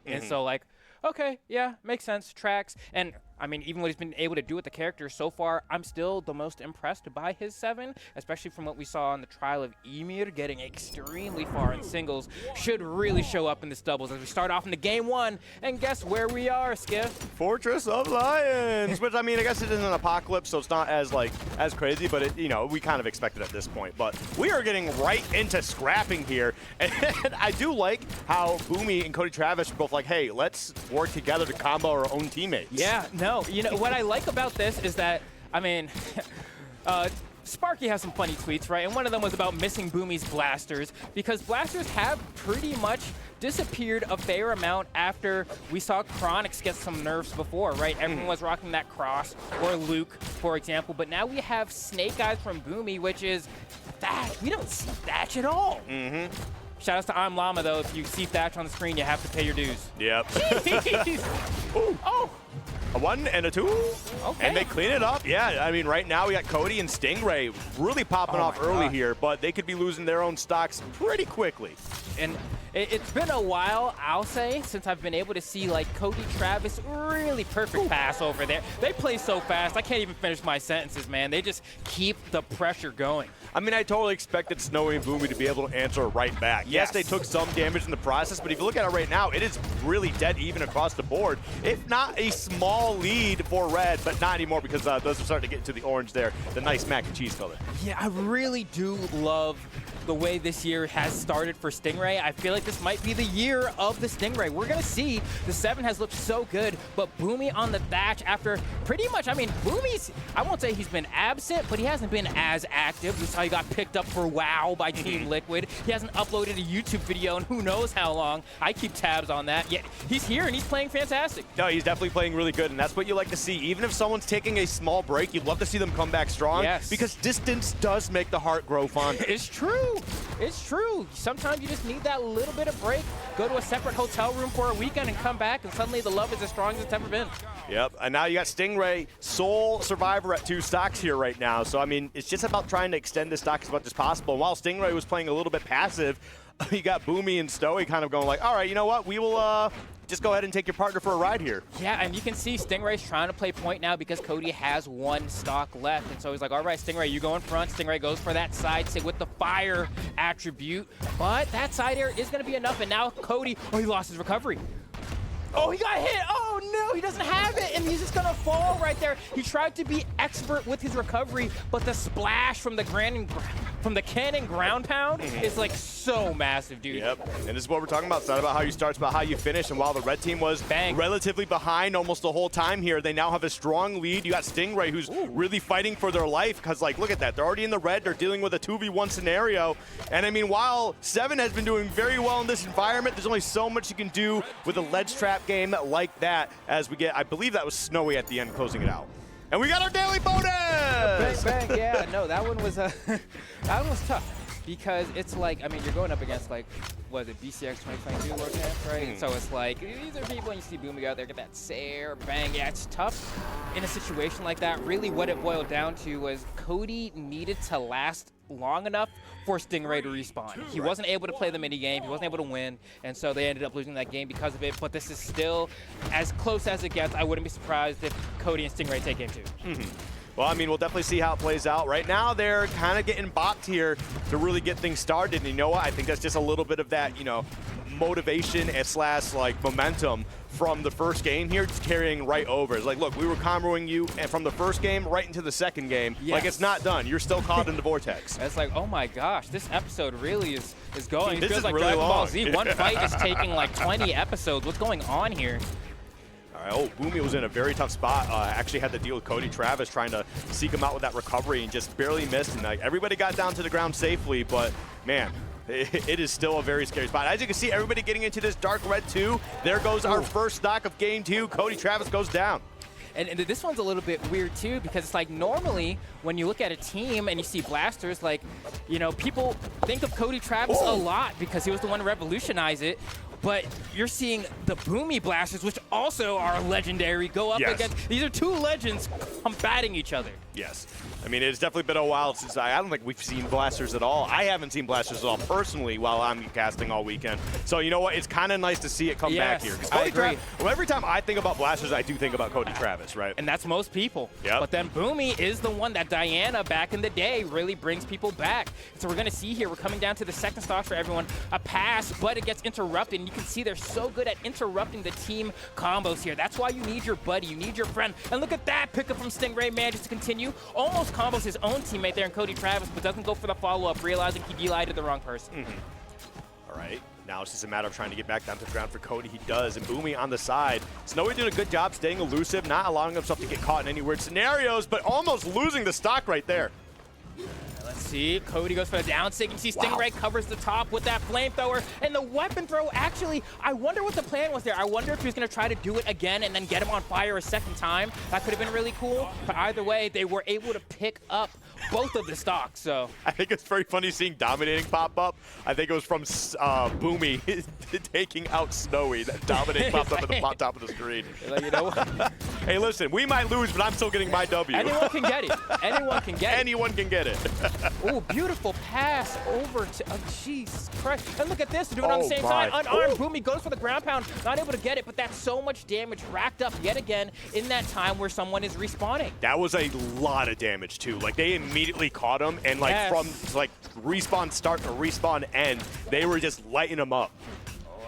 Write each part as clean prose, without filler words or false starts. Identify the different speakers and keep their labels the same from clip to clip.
Speaker 1: And so like, okay, yeah, makes sense, tracks. And I mean, even what he's been able to do with the character so far, I'm still the most impressed by his 7, especially from what we saw on the trial of Ymir getting extremely far in singles. Should really show up in this doubles as we start off into game 1. And guess where we are, Skiff?
Speaker 2: Fortress of Lions, which I mean, I guess it isn't an apocalypse, so it's not as as crazy, but it, you know, we kind of expected at this point. But we are getting right into scrapping here, and I do like how Boomie and Cody Travis are both like, hey, let's work together to combo our own teammates.
Speaker 1: Yeah, no, you know, what I like about this is that, I mean, Sparky has some funny tweets, right? And one of them was about missing Boomie's blasters, because blasters have pretty much disappeared a fair amount after we saw Chronix get some nerfs before, right? Everyone was rocking that cross, or Luke, for example, but now we have Snake Eyes from Boomie, which is Thatch. We don't see Thatch at all. Shout out to I'm Llama, though. If you see Thatch on the screen, you have to pay your dues.
Speaker 2: Yep.
Speaker 1: Ooh. Oh!
Speaker 2: A 1 and a 2.
Speaker 1: Okay.
Speaker 2: And they clean it up. Yeah, I mean, right now we got Cody and Stingray really popping off early here, but they could be losing their own stocks pretty quickly.
Speaker 1: And it's been a while, I'll say, since I've been able to see like Cody Travis really perfect pass over there. They play so fast, I can't even finish my sentences, man. They just keep the pressure going.
Speaker 2: I mean, I totally expected Snowy and Boomie to be able to answer right back. Yes, they took some damage in the process, but if you look at it right now, it is really dead even across the board. If not a small lead for red, but not anymore because those are starting to get into the orange there, the nice mac and cheese color.
Speaker 1: Yeah, I really do love the way this year has started for Stingray. I feel like this might be the year of the Stingray. We're going to see the 7 has looked so good, but Boomie on the Thatch after pretty much, I mean, Boomie's, I won't say he's been absent, but he hasn't been as active. We saw he got picked up for WoW by Team Liquid. He hasn't uploaded a YouTube video in who knows how long. I keep tabs on that, yet he's here and he's playing fantastic.
Speaker 2: No, he's definitely playing really good, and that's what you like to see. Even if someone's taking a small break, you'd love to see them come back strong, because distance does make the heart grow fonder.
Speaker 1: It's true. It's true. Sometimes you just need that little bit of break, go to a separate hotel room for a weekend and come back, and suddenly the love is as strong as it's ever been.
Speaker 2: Yep, and now you got Stingray, sole survivor at 2 stocks here right now. So, I mean, it's just about trying to extend the stock as much as possible. And while Stingray was playing a little bit passive, you got Boomie and Stoey kind of going like, all right, you know what, we will just go ahead and take your partner for a ride here. Yeah,
Speaker 1: and you can see Stingray's trying to play point now because Cody has 1 stock left. And so he's like, all right, Stingray, you go in front. Stingray goes for that side sit with the fire attribute. But that side air is going to be enough. And now Cody, oh, he lost his recovery. Oh, he got hit. Oh, no, he doesn't have it. And he's just going to fall right there. He tried to be expert with his recovery, but the splash from the cannon ground pound is like so massive, dude.
Speaker 2: Yep, and this is what we're talking about. It's not about how you start, it's about how you finish. And while the red team was relatively behind almost the whole time here, they now have a strong lead. You got Stingray, who's really fighting for their life, because, like, look at that. They're already in the red. They're dealing with a 2v1 scenario. And, I mean, while 7 has been doing very well in this environment, there's only so much you can do with a ledge trap game like that as we get, I believe that was Snowy at the end closing it out. And we got our daily bonus!
Speaker 1: Bang, bang, yeah, no, that one was that one was tough because it's like, I mean, you're going up against like, what is it, BCX 2022 World Champs, right? So it's like, these are people, and you see Boomie out there get that Sair, bang, yeah, it's tough in a situation like that. Really what it boiled down to was Cody needed to last long enough for Stingray to respawn. He wasn't able to play the mini game, he wasn't able to win, and so they ended up losing that game because of it, but this is still as close as it gets. I wouldn't be surprised if Cody and Stingray take game 2.
Speaker 2: Well, I mean, we'll definitely see how it plays out. Right now, they're kind of getting bopped here to really get things started. And you know what? I think that's just a little bit of that, you know, motivation / like momentum from the first game here, just carrying right over. It's like, look, we were comboing you and from the first game right into the second game. Like, it's not done. You're still caught in the vortex.
Speaker 1: It's like, oh my gosh, this episode really is going.
Speaker 2: This
Speaker 1: it feels
Speaker 2: is
Speaker 1: like
Speaker 2: really
Speaker 1: Dragon Ball
Speaker 2: long.
Speaker 1: Z. One fight is taking like 20 episodes. What's going on here?
Speaker 2: Oh, Boomie was in a very tough spot. Actually had to deal with Cody Travis trying to seek him out with that recovery and just barely missed. And like, everybody got down to the ground safely, but man, it is still a very scary spot. As you can see, everybody getting into this dark red too. There goes our first stock of game 2. Cody Travis goes down.
Speaker 1: And this one's a little bit weird too, because it's like normally when you look at a team and you see blasters, like, you know, people think of Cody Travis a lot because he was the one to revolutionize it. but you're seeing the Boomie blasters, which also are legendary, go up against. These are two legends combating each other.
Speaker 2: Yes. I mean, it's definitely been a while since I don't think we've seen blasters at all. I haven't seen blasters at all personally while I'm casting all weekend. So you know what? It's kind of nice to see it come back here.
Speaker 1: I agree.
Speaker 2: Well, every time I think about blasters, I do think about Cody Travis, right?
Speaker 1: And that's most people.
Speaker 2: Yep.
Speaker 1: But then Boomie is the one that Diana back in the day really brings people back. So we're going to see here, we're coming down to the second stock for everyone. A pass, but it gets interrupted. And you can see they're so good at interrupting the team combos here. That's why you need your buddy, you need your friend. And look at that pickup from Stingray, manages to continue. Almost combos his own teammate there in Cody Travis, but doesn't go for the follow-up, realizing he delighted the wrong person.
Speaker 2: All right, now it's just a matter of trying to get back down to the ground for Cody. He does, and Boomie on the side. Snowy doing a good job staying elusive, not allowing himself to get caught in any weird scenarios, but almost losing the stock right there.
Speaker 1: Let's see, Cody goes for the down sig. You see Stingray covers the top with that flamethrower, and the weapon throw, actually, I wonder what the plan was there. I wonder if he was gonna try to do it again and then get him on fire a second time. That could have been really cool, but either way, they were able to pick up both of the stocks, so. I
Speaker 2: think it's very funny seeing Dominating pop up. I think it was from Boomie taking out Snowy. That Dominating popped up at the top of the screen.
Speaker 1: Like, you know what?
Speaker 2: Hey, listen, we might lose, but I'm still getting my W.
Speaker 1: Anyone can get it. Anyone can get it.
Speaker 2: Anyone can get it.
Speaker 1: Oh, beautiful pass over to, oh, Jesus Christ. And look at this, doing it on the same side. Unarmed, Boomie goes for the ground pound, not able to get it, but that's so much damage racked up yet again in that time where someone is respawning.
Speaker 2: That was a lot of damage, too. Like, they immediately caught him, and like from like respawn start to respawn end, they were just lighting him up.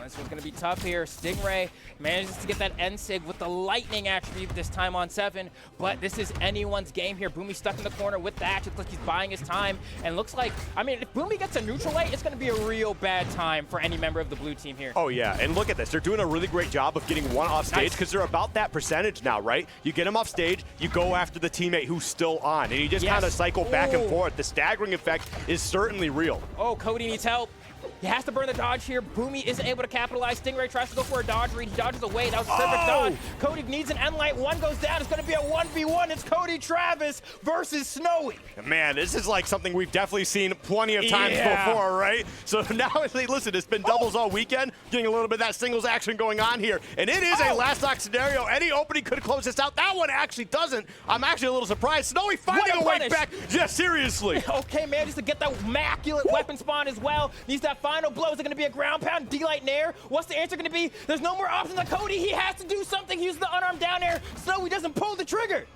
Speaker 1: This one's going to be tough here. Stingray manages to get that end sig with the lightning attribute this time on 7, but this is anyone's game here. Boomie stuck in the corner with that. Just like he's buying his time, and looks like, I mean, if Boomie gets a neutral light, it's going to be a real bad time for any member of the blue team here.
Speaker 2: Oh yeah, and look at this. They're doing a really great job of getting one off stage because they're about that percentage now, right? You get him off stage, you go after the teammate who's still on, and you just kind of cycle back and forth. The staggering effect is certainly real.
Speaker 1: Oh, Cody needs help. He has to burn the dodge here. Boomie isn't able to capitalize. Stingray tries to go for a dodge read. He dodges away. That was a perfect dodge. Cody needs an end light. One goes down. It's going to be a 1v1. It's Cody Travis versus Snowy.
Speaker 2: Man, this is like something we've definitely seen plenty of times before, right? So now, listen, it's been doubles all weekend, getting a little bit of that singles action going on here. And it is a last stock scenario. Any opening could close this out. That one actually doesn't. I'm actually a little surprised. Snowy finding a way back. Yeah, seriously.
Speaker 1: Okay, man, just to get that immaculate weapon spawn as well. Needs that final blow. Is it going to be a ground pound, D-light in air? What's the answer going to be? There's no more options on Cody. He has to do something. He uses the unarmed down air so he doesn't pull the trigger.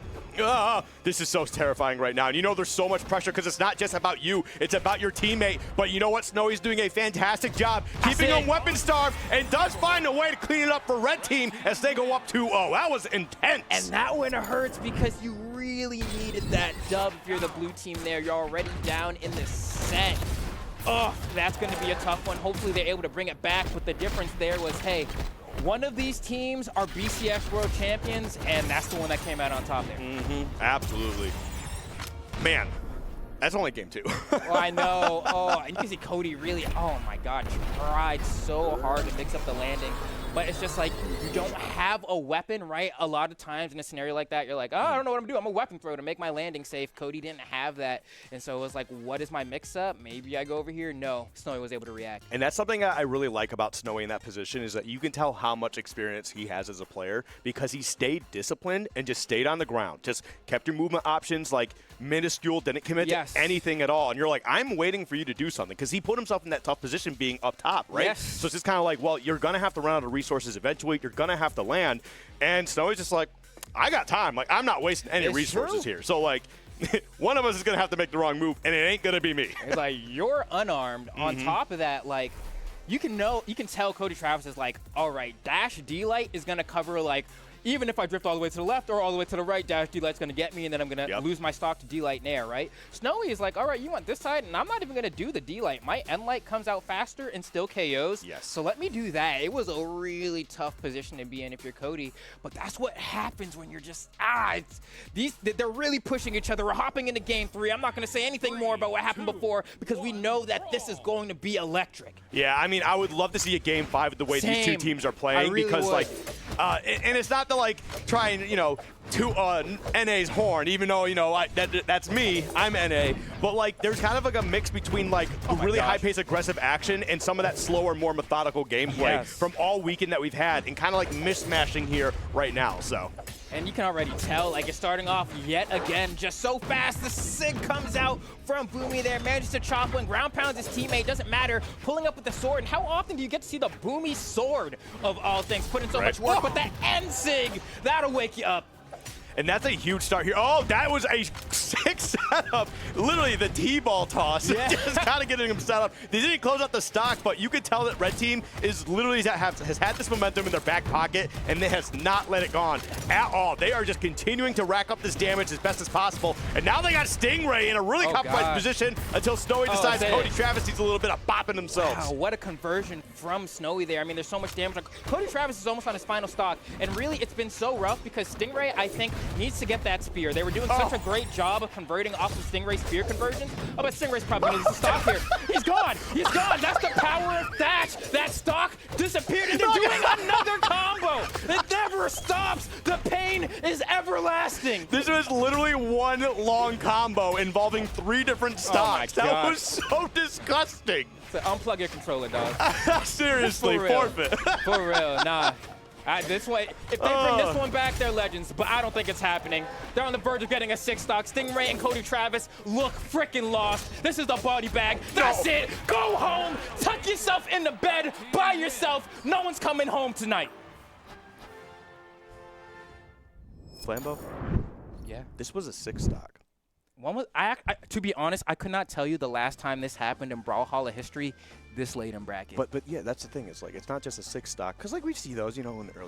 Speaker 2: This is so terrifying right now. And you know there's so much pressure because it's not just about you. It's about your teammate. But you know what? Snowy's doing a fantastic job keeping him weapon starved and does find a way to clean it up for red team as they go up 2-0. That was intense.
Speaker 1: And that one hurts because you really needed that dub if you're the blue team there. You're already down in the set. Oh, that's going to be a tough one. Hopefully they're able to bring it back. But the difference there was, hey, one of these teams are BCX World Champions, and that's the one that came out on top there.
Speaker 2: Absolutely. Man, that's only game 2.
Speaker 1: Well, I know. Oh, and you can see Cody really, oh my God, tried so hard to mix up the landing. But it's just like, you don't have a weapon, right? A lot of times in a scenario like that, you're like, oh, I don't know what I'm doing. I'm a weapon throw to make my landing safe. Cody didn't have that. And so it was like, what is my mix-up? Maybe I go over here. No, Snowy was able to react.
Speaker 2: And that's something I really like about Snowy in that position is that you can tell how much experience he has as a player because he stayed disciplined and just stayed on the ground. Just kept your movement options like minuscule, didn't commit to anything at all. And you're like, I'm waiting for you to do something because he put himself in that tough position being up top, right? So it's just kind of like, well, you're going to have to run out of resources eventually. You're going to have to land. And Snowy's just like, I got time. Like, I'm not wasting any resources here. So, like, one of us is going to have to make the wrong move, and it ain't going to be me.
Speaker 1: It's like, you're unarmed. On top of that, like, you can tell Cody Travis is like, all right, dash D-light is going to cover, like, even if I drift all the way to the left or all the way to the right, dash D-light's going to get me, and then I'm going to lose my stock to D-light in air, right? Snowy is like, all right, you want this side, and I'm not even going to do the D-light. My N-light comes out faster and still KOs. So let me do that. It was a really tough position to be in if you're Cody, but that's what happens when you're just, they're really pushing each other. We're hopping into game 3. I'm not going to say anything more about what happened before because we know that this is going to be electric.
Speaker 2: Yeah, I mean, I would love to see a game 5 the way these two teams are playing because, like, And it's not to like try and, you know, to NA's horn, even though, you know, that's me, I'm NA, but like there's kind of like a mix between like really high-paced aggressive action and some of that slower, more methodical gameplay from all weekend that we've had, and kind of like mishmashing here right now, so.
Speaker 1: And you can already tell, like, it's starting off yet again just so fast. The Sig comes out from Boomie there, manages to chop one, ground pounds his teammate, doesn't matter, pulling up with the sword. And how often do you get to see the Boomie sword, of all things, put in so much work? But that end Sig, that'll wake you up.
Speaker 2: And that's a huge start here. Oh, that was a sick setup. Literally the T-ball toss.
Speaker 1: Yeah.
Speaker 2: Just kind of getting him set up. They didn't close out the stock, but you could tell that Red Team is literally has had this momentum in their back pocket, and they has not let it gone at all. They are just continuing to rack up this damage as best as possible. And now they got Stingray in a really compromised position until Snowy decides Cody Travis needs a little bit of bopping themselves.
Speaker 1: Wow, what a conversion from Snowy there. I mean, there's so much damage. Like, Cody Travis is almost on his final stock, and really it's been so rough because Stingray, I think, needs to get that spear. They were doing such a great job of converting off of Stingray's spear conversions. Oh, but Stingray's probably needs to stop here. He's gone. He's gone. That's the power of Thatch. That stock disappeared into doing another combo. It never stops. The pain is everlasting.
Speaker 2: This was literally one long combo involving 3 different stocks. That was so disgusting.
Speaker 1: So unplug your controller, dog.
Speaker 2: Seriously, forfeit.
Speaker 1: For real, nah. This way, if they bring this one back, they're legends, but I don't think it's happening. They're on the verge of getting a 6-stock. Stingray and Cody Travis look freaking lost. This is the body bag. That's it. Go home. Tuck yourself in the bed by yourself. No one's coming home tonight.
Speaker 2: Flambo?
Speaker 1: Yeah.
Speaker 2: This was a 6-stock.
Speaker 1: One was, to be honest, I could not tell you the last time this happened in Brawlhalla history this late in bracket.
Speaker 2: But yeah, that's the thing. It's like, it's not just a 6-stock, because like we see those, you know, in the early